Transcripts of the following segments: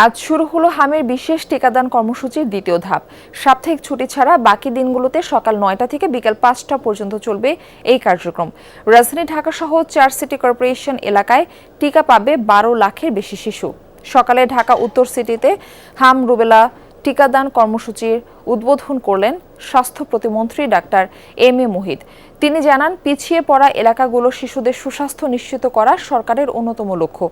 আজ শুরু হলো হামের বিশেষ টিকাদান কর্মসূচির দ্বিতীয় ধাপ। সাপ্তাহিক ছুটি ছাড়া বাকি দিনগুলোতে সকাল ৯টা থেকে বিকেল ৫টা পর্যন্ত চলবে এই কার্যক্রম। রাজধানী ঢাকা সহ ৪ সিটি কর্পোরেশন এলাকায় টিকা পাবে ১২ লাখের বেশি শিশু। সকালে ঢাকা উত্তর সিটিতে হাম রুবেলা টিকাদান কর্মসূচির উদ্বোধন করলেন স্বাস্থ্য প্রতিমন্ত্রী ডাক্তার এম এ মুহিত। তিনি জানান, পিছিয়ে পড়া এলাকাগুলোর শিশুদের সুস্বাস্থ্য নিশ্চিত করা সরকারের অন্যতম লক্ষ্য।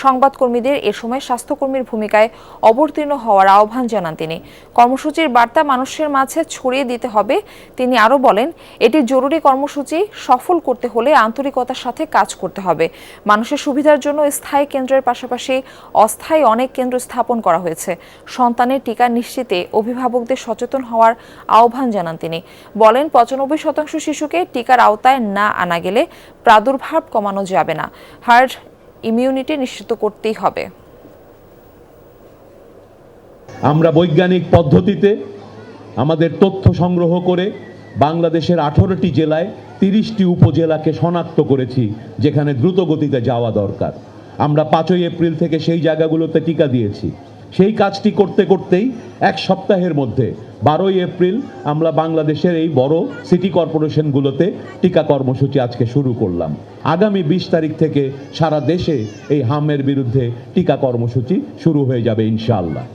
সংবাদকর্মীদের এ সময় স্বাস্থ্যকর্মীর ভূমিকায় অবতীর্ণ হওয়ার আহ্বান জানান তিনি। কর্মসূচির বার্তা মানুষের মাঝে ছড়িয়ে দিতে হবে। তিনি আরও বলেন, এটি জরুরি কর্মসূচি সফল করতে হলে আন্তরিকতার সাথে কাজ করতে হবে। মানুষের সুবিধার জন্য স্থায়ী কেন্দ্রের পাশাপাশি অস্থায়ী অনেক কেন্দ্র স্থাপন করা হয়েছে। সন্তানের টিকা নিশ্চিতে অভিভাবকদের সচেতন হওয়ার আহ্বান জানান তিনি। বলেন, ৯৫% শিশুকে টিকার আওতায় না আনা গেলে প্রাদুর্ভাব কমানো যাবে না। হার্ড ইমিউনিটি নিশ্চিত করতেই হবে। আমরা বৈজ্ঞানিক পদ্ধতিতে আমাদের তথ্য সংগ্রহ করে বাংলাদেশের 18টি জেলায় 30টি উপজেলাকে শনাক্ত করেছি যেখানে দ্রুত গতিতে যাওয়া দরকার। আমরা 5ই এপ্রিল থেকে সেই জায়গাগুলোতে টিকা দিয়েছি। সেই কাজটি করতে করতেই এক সপ্তাহের মধ্যে 12ই এপ্রিল আমরা বাংলাদেশের এই বড় সিটি কর্পোরেশনগুলোতে টিকা কর্মসূচি আজকে শুরু করলাম। আগামী 20 তারিখ থেকে সারা দেশে এই হামের বিরুদ্ধে টিকা কর্মসূচি শুরু হয়ে যাবে ইনশাআল্লাহ।